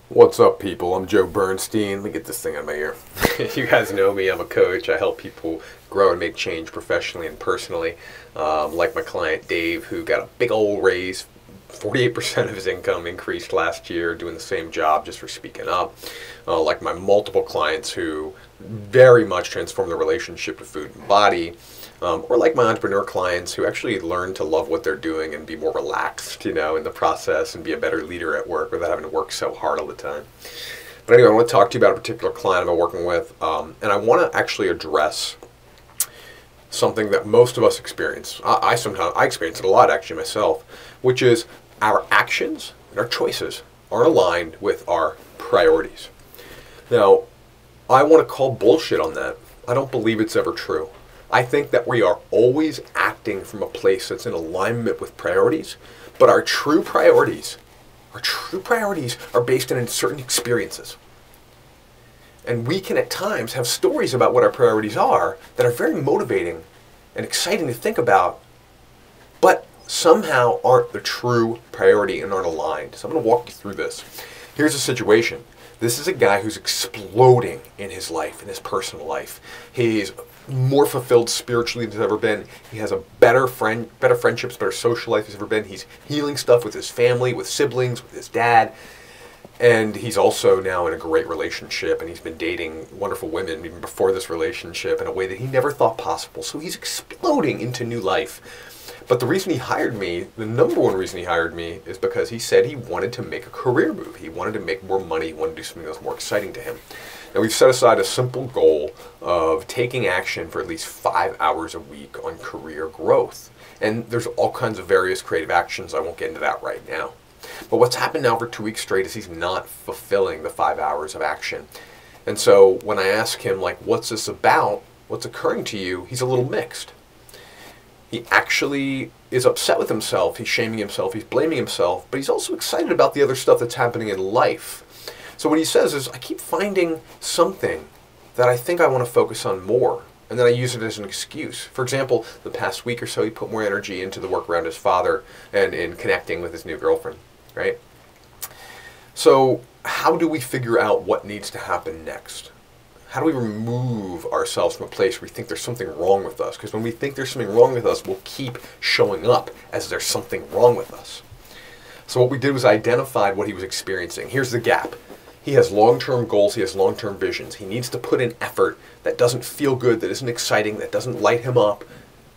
What's up, people? I'm Joe Bernstein. Let me get this thing out of my ear. You guys know me. I'm a coach. I help people grow and make change professionally and personally. Like my client Dave, who got a big old raise. 48% of his income increased last year doing the same job just for speaking up. Like my multiple clients who very much transform their relationship with food and body. Or like my entrepreneur clients who actually learn to love what they're doing and be more relaxed, in the process and be a better leader at work without having to work so hard all the time. But anyway, I want to talk to you about a particular client I've been working with, and I want to actually address something that most of us experience. I experience it a lot actually myself, which is our actions and our choices aren't aligned with our priorities. Now, I want to call bullshit on that. I don't believe it's ever true. I think that we are always acting from a place that's in alignment with priorities, but our true priorities are based on certain experiences. And we can at times have stories about what our priorities are that are very motivating and exciting to think about, but somehow aren't the true priority and aren't aligned. So I'm going to walk you through this. Here's a situation. This is a guy who's exploding in his life, in his personal life. He's more fulfilled spiritually than he's ever been. He has a better friendships, better social life than he's ever been. He's healing stuff with his family, with siblings, with his dad. And he's also now in a great relationship, and he's been dating wonderful women even before this relationship in a way that he never thought possible. So he's exploding into new life. But the reason he hired me, the number one reason he hired me, is because he said he wanted to make a career move. He wanted to make more money. He wanted to do something that was more exciting to him. Now, we've set aside a simple goal of taking action for at least 5 hours a week on career growth. And there's all kinds of various creative actions. I won't get into that right now. But what's happened now for 2 weeks straight is he's not fulfilling the 5 hours of action. And so when I ask him, what's this about? What's occurring to you? He's a little mixed. He actually is upset with himself. He's shaming himself. He's blaming himself. But he's also excited about the other stuff that's happening in life. So what he says is, I keep finding something that I think I want to focus on more. And then I use it as an excuse. For example, the past week or so, he put more energy into the work around his father and in connecting with his new girlfriend, right? So how do we figure out what needs to happen next? How do we remove ourselves from a place where we think there's something wrong with us? Because when we think there's something wrong with us, we'll keep showing up as there's something wrong with us. So what we did was identified what he was experiencing. Here's the gap. He has long-term goals. He has long-term visions. He needs to put in effort that doesn't feel good, that isn't exciting, that doesn't light him up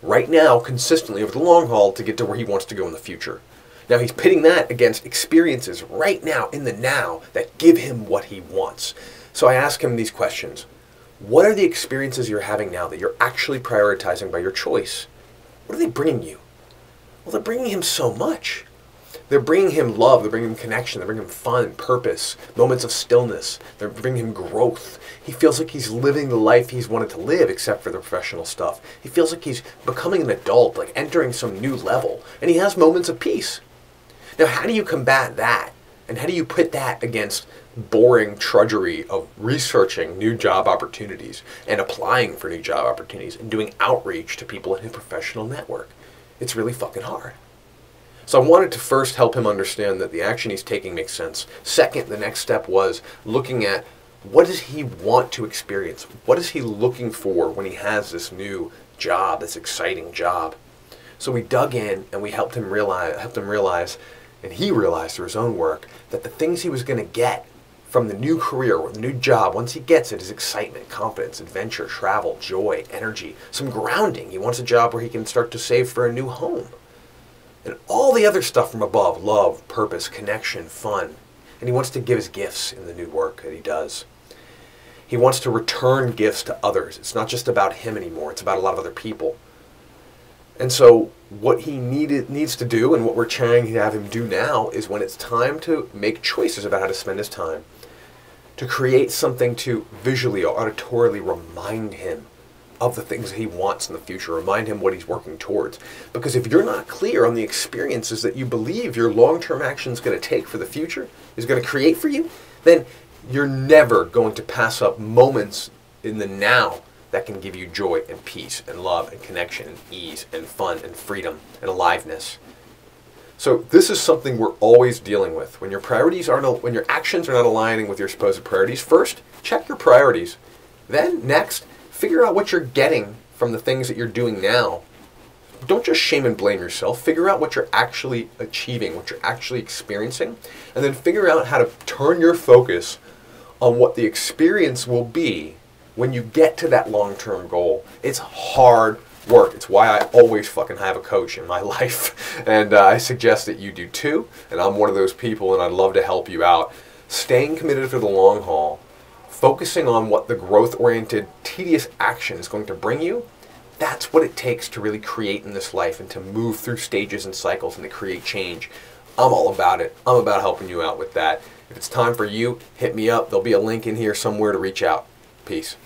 right now consistently over the long haul to get to where he wants to go in the future. Now he's pitting that against experiences right now in the now that give him what he wants. So I ask him these questions. What are the experiences you're having now that you're actually prioritizing by your choice? What are they bringing you? Well, they're bringing him so much. They're bringing him love. They're bringing him connection. They're bringing him fun, purpose, moments of stillness. They're bringing him growth. He feels like he's living the life he's wanted to live, except for the professional stuff. He feels like he's becoming an adult, like entering some new level. And he has moments of peace. Now, how do you combat that? And how do you put that against boring trudgery of researching new job opportunities and applying for new job opportunities and doing outreach to people in his professional network? It's really fucking hard. So I wanted to first help him understand that the action he's taking makes sense. Second, the next step was looking at what does he want to experience? What is he looking for when he has this new job, this exciting job? So we dug in and we helped him realize, and he realized through his own work, that the things he was going to get from the new career or the new job, once he gets it, is excitement, confidence, adventure, travel, joy, energy, some grounding. He wants a job where he can start to save for a new home. And all the other stuff from above, love, purpose, connection, fun. And he wants to give his gifts in the new work that he does. He wants to return gifts to others. It's not just about him anymore. It's about a lot of other people. And so what he needs to do, and what we're trying to have him do now, is when it's time to make choices about how to spend his time, to create something to visually or auditorily remind him of the things that he wants in the future, remind him what he's working towards. Because if you're not clear on the experiences that you believe your long-term action is going to take for the future, is going to create for you, then you're never going to pass up moments in the now that can give you joy and peace and love and connection and ease and fun and freedom and aliveness. So this is something we're always dealing with. When your when your actions are not aligning with your supposed priorities, first, check your priorities. Then, next, figure out what you're getting from the things that you're doing now. Don't just shame and blame yourself. Figure out what you're actually achieving, what you're actually experiencing, and then figure out how to turn your focus on what the experience will be when you get to that long-term goal. It's hard work. It's why I always fucking have a coach in my life. And I suggest that you do too. And I'm one of those people, and I'd love to help you out. Staying committed for the long haul, focusing on what the growth-oriented, tedious action is going to bring you, that's what it takes to really create in this life and to move through stages and cycles and to create change. I'm all about it. I'm about helping you out with that. If it's time for you, hit me up. There'll be a link in here somewhere to reach out. Peace.